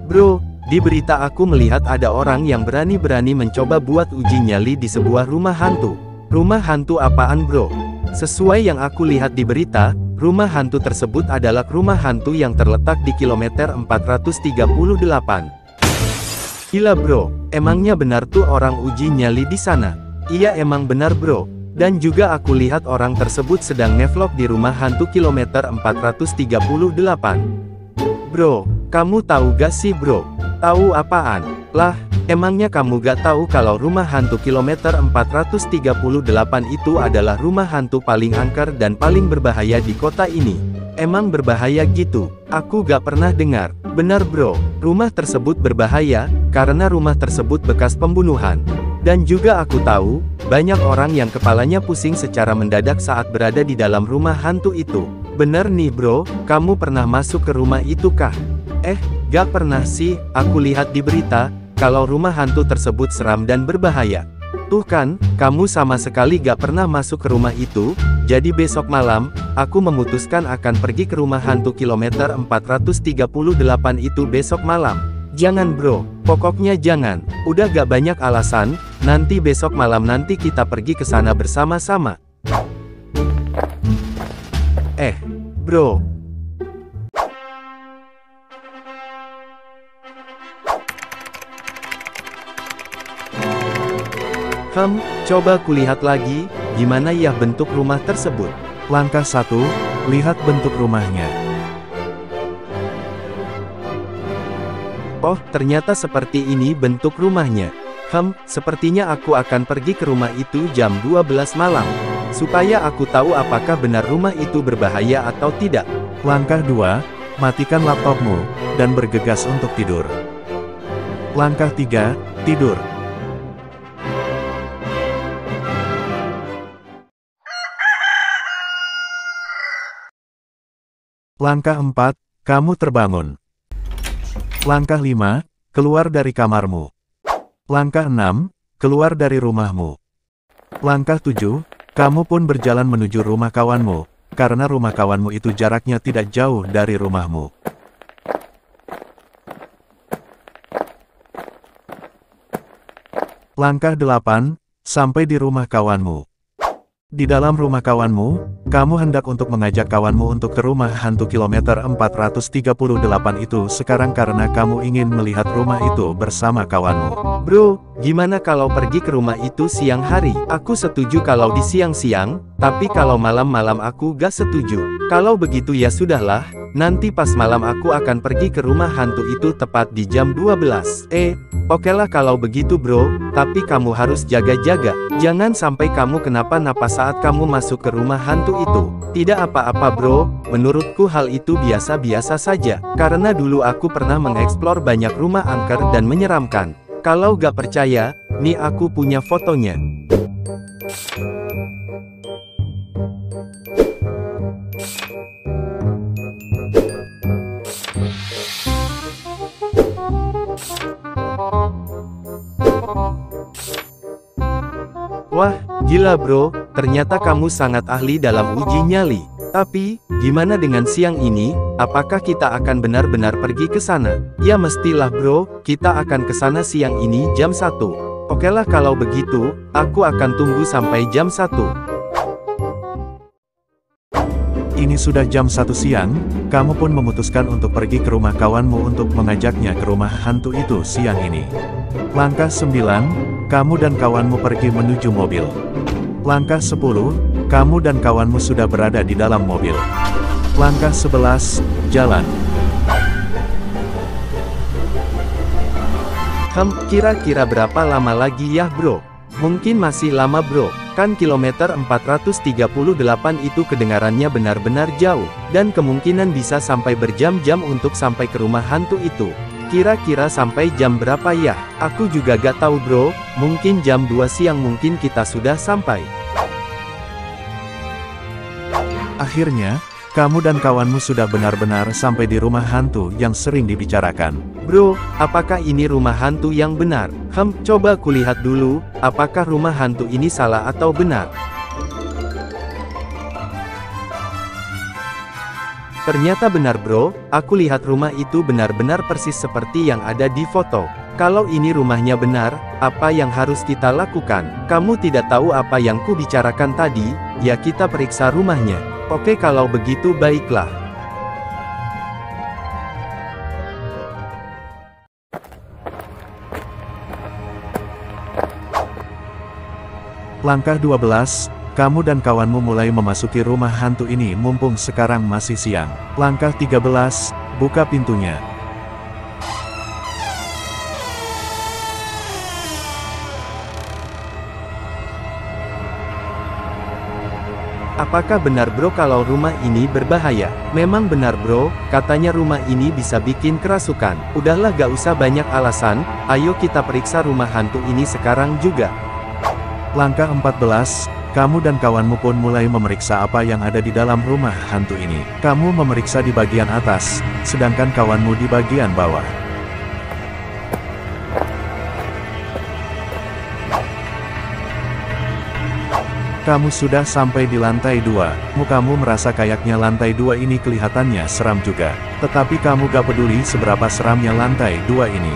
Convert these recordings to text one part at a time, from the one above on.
Bro, di berita aku melihat ada orang yang berani-berani mencoba buat uji nyali di sebuah rumah hantu. Rumah hantu apaan bro? Sesuai yang aku lihat di berita, rumah hantu tersebut adalah rumah hantu yang terletak di kilometer 438. Gila bro, emangnya benar tuh orang uji nyali di sana? Iya emang benar bro. Dan juga aku lihat orang tersebut sedang ngevlog di rumah hantu kilometer 438. Bro, kamu tahu gak sih bro? Tahu apaan? Lah, emangnya kamu gak tahu kalau rumah hantu kilometer 438 itu adalah rumah hantu paling angker dan paling berbahaya di kota ini? Emang berbahaya gitu? Aku gak pernah dengar. Benar bro, rumah tersebut berbahaya, karena rumah tersebut bekas pembunuhan. Dan juga aku tahu, banyak orang yang kepalanya pusing secara mendadak saat berada di dalam rumah hantu itu. Bener nih bro, kamu pernah masuk ke rumah itu kah? Gak pernah sih, aku lihat di berita, kalau rumah hantu tersebut seram dan berbahaya. Tuh kan, kamu sama sekali gak pernah masuk ke rumah itu, jadi besok malam, aku memutuskan akan pergi ke rumah hantu kilometer 438 itu besok malam. Jangan bro, pokoknya jangan, udah gak banyak alasan, nanti besok malam nanti kita pergi ke sana bersama-sama. Bro. Coba kulihat lagi, gimana ya bentuk rumah tersebut? Langkah 1, lihat bentuk rumahnya. Oh, ternyata seperti ini bentuk rumahnya. Sepertinya aku akan pergi ke rumah itu jam 12 malam. Supaya aku tahu apakah benar rumah itu berbahaya atau tidak. Langkah 2, matikan laptopmu, dan bergegas untuk tidur. Langkah 3, tidur. Langkah 4, kamu terbangun. Langkah 5, keluar dari kamarmu. Langkah 6, keluar dari rumahmu. Langkah 7, kamu pun berjalan menuju rumah kawanmu, karena rumah kawanmu itu jaraknya tidak jauh dari rumahmu. Langkah 8, sampai di rumah kawanmu. Di dalam rumah kawanmu, kamu hendak untuk mengajak kawanmu untuk ke rumah hantu kilometer 438 itu sekarang karena kamu ingin melihat rumah itu bersama kawanmu. Bro, gimana kalau pergi ke rumah itu siang hari? Aku setuju kalau di siang-siang, tapi kalau malam-malam aku gak setuju. Kalau begitu ya sudahlah, nanti pas malam aku akan pergi ke rumah hantu itu tepat di jam 12. Okelah kalau begitu bro, tapi kamu harus jaga-jaga. Jangan sampai kamu kenapa-napa saat kamu masuk ke rumah hantu itu. Tidak apa-apa bro, menurutku hal itu biasa-biasa saja. Karena dulu aku pernah mengeksplor banyak rumah angker dan menyeramkan. Kalau gak percaya, nih aku punya fotonya. Wah, gila bro, ternyata kamu sangat ahli dalam uji nyali. Tapi, gimana dengan siang ini, apakah kita akan benar-benar pergi ke sana? Ya mestilah bro, kita akan ke sana siang ini jam 1. Okelah kalau begitu, aku akan tunggu sampai jam 1. Ini sudah jam 1 siang, kamu pun memutuskan untuk pergi ke rumah kawanmu untuk mengajaknya ke rumah hantu itu siang ini. Langkah 9, kamu dan kawanmu pergi menuju mobil. Langkah 10, kamu dan kawanmu sudah berada di dalam mobil. Langkah 11, jalan. Kira-kira berapa lama lagi ya bro? Mungkin masih lama bro, kan kilometer 438 itu kedengarannya benar-benar jauh, dan kemungkinan bisa sampai berjam-jam untuk sampai ke rumah hantu itu. Kira-kira sampai jam berapa ya? Aku juga gak tahu bro, mungkin jam 2 siang mungkin kita sudah sampai. Akhirnya, kamu dan kawanmu sudah benar-benar sampai di rumah hantu yang sering dibicarakan. Bro, apakah ini rumah hantu yang benar? Coba kulihat dulu, apakah rumah hantu ini salah atau benar? Ternyata benar bro, aku lihat rumah itu benar-benar persis seperti yang ada di foto. Kalau ini rumahnya benar, apa yang harus kita lakukan? Kamu tidak tahu apa yang ku bicarakan tadi, ya kita periksa rumahnya. Oke kalau begitu baiklah. Langkah 12, kamu dan kawanmu mulai memasuki rumah hantu ini mumpung sekarang masih siang. Langkah 13, buka pintunya. Apakah benar bro kalau rumah ini berbahaya? Memang benar bro, katanya rumah ini bisa bikin kerasukan. Udahlah gak usah banyak alasan, ayo kita periksa rumah hantu ini sekarang juga. Langkah 14, kamu dan kawanmu pun mulai memeriksa apa yang ada di dalam rumah hantu ini. Kamu memeriksa di bagian atas, sedangkan kawanmu di bagian bawah. Kamu sudah sampai di lantai 2. Kamu merasa kayaknya lantai 2 ini kelihatannya seram juga. Tetapi kamu gak peduli seberapa seramnya lantai 2 ini.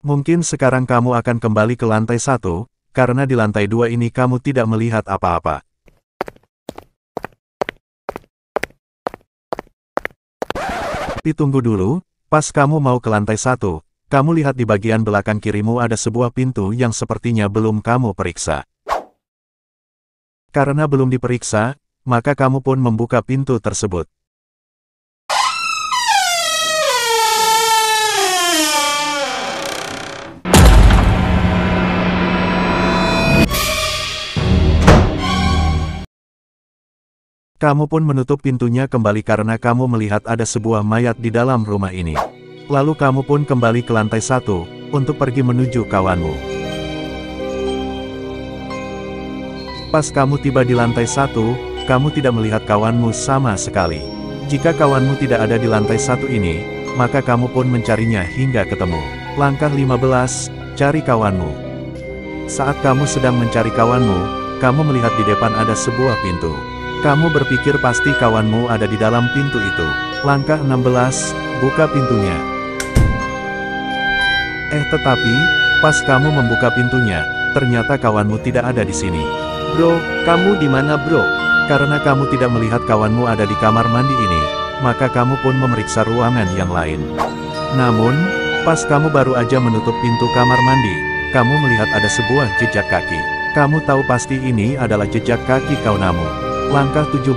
Mungkin sekarang kamu akan kembali ke lantai 1, karena di lantai 2 ini kamu tidak melihat apa-apa. Tapi tunggu dulu, pas kamu mau ke lantai 1, kamu lihat di bagian belakang kirimu ada sebuah pintu yang sepertinya belum kamu periksa. Karena belum diperiksa, maka kamu pun membuka pintu tersebut. Kamu pun menutup pintunya kembali karena kamu melihat ada sebuah mayat di dalam rumah ini. Lalu kamu pun kembali ke lantai 1, untuk pergi menuju kawanmu. Pas kamu tiba di lantai 1, kamu tidak melihat kawanmu sama sekali. Jika kawanmu tidak ada di lantai 1 ini, maka kamu pun mencarinya hingga ketemu. Langkah 15, cari kawanmu. Saat kamu sedang mencari kawanmu, kamu melihat di depan ada sebuah pintu. Kamu berpikir pasti kawanmu ada di dalam pintu itu. Langkah 16, buka pintunya. Tetapi, pas kamu membuka pintunya, ternyata kawanmu tidak ada di sini. Bro, kamu di mana bro? Karena kamu tidak melihat kawanmu ada di kamar mandi ini, maka kamu pun memeriksa ruangan yang lain. Namun, pas kamu baru aja menutup pintu kamar mandi, kamu melihat ada sebuah jejak kaki. Kamu tahu pasti ini adalah jejak kaki kawanmu. Langkah 17,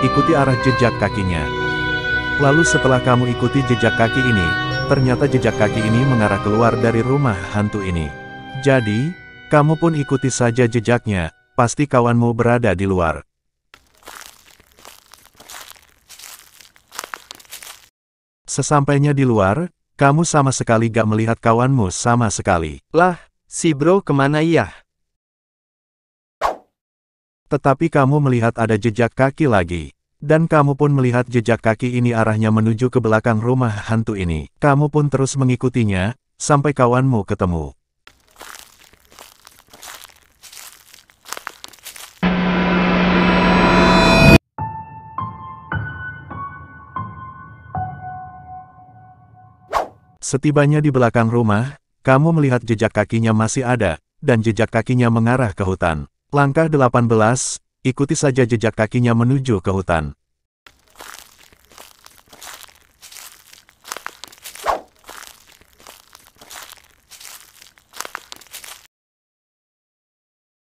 ikuti arah jejak kakinya. Lalu setelah kamu ikuti jejak kaki ini, ternyata jejak kaki ini mengarah keluar dari rumah hantu ini. Jadi, kamu pun ikuti saja jejaknya, pasti kawanmu berada di luar. Sesampainya di luar, kamu sama sekali gak melihat kawanmu sama sekali. Lah, si bro kemana ya? Tetapi kamu melihat ada jejak kaki lagi. Dan kamu pun melihat jejak kaki ini arahnya menuju ke belakang rumah hantu ini. Kamu pun terus mengikutinya, sampai kawanmu ketemu. Setibanya di belakang rumah, kamu melihat jejak kakinya masih ada, dan jejak kakinya mengarah ke hutan. Langkah 18, ikuti saja jejak kakinya menuju ke hutan.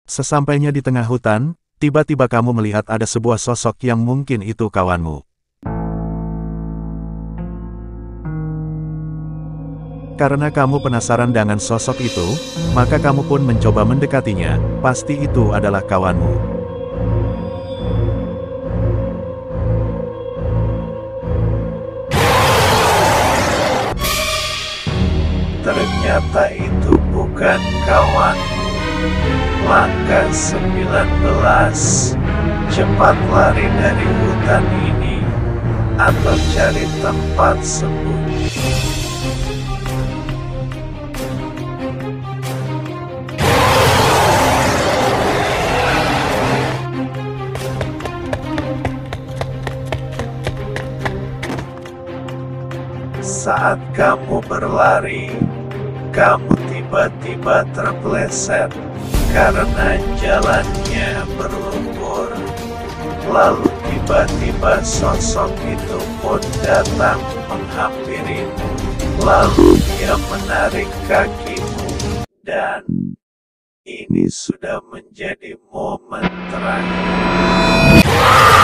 Sesampainya di tengah hutan, tiba-tiba kamu melihat ada sebuah sosok yang mungkin itu kawanmu. Karena kamu penasaran dengan sosok itu, maka kamu pun mencoba mendekatinya, pasti itu adalah kawanmu. Ternyata itu bukan kawanmu. Langkah 19. Cepat lari dari hutan ini, atau cari tempat sembunyi. Saat kamu berlari, kamu tiba-tiba terpeleset karena jalannya berlumpur. Lalu tiba-tiba sosok itu pun datang menghampirimu. Lalu dia menarik kakimu, dan ini sudah menjadi momen terakhir.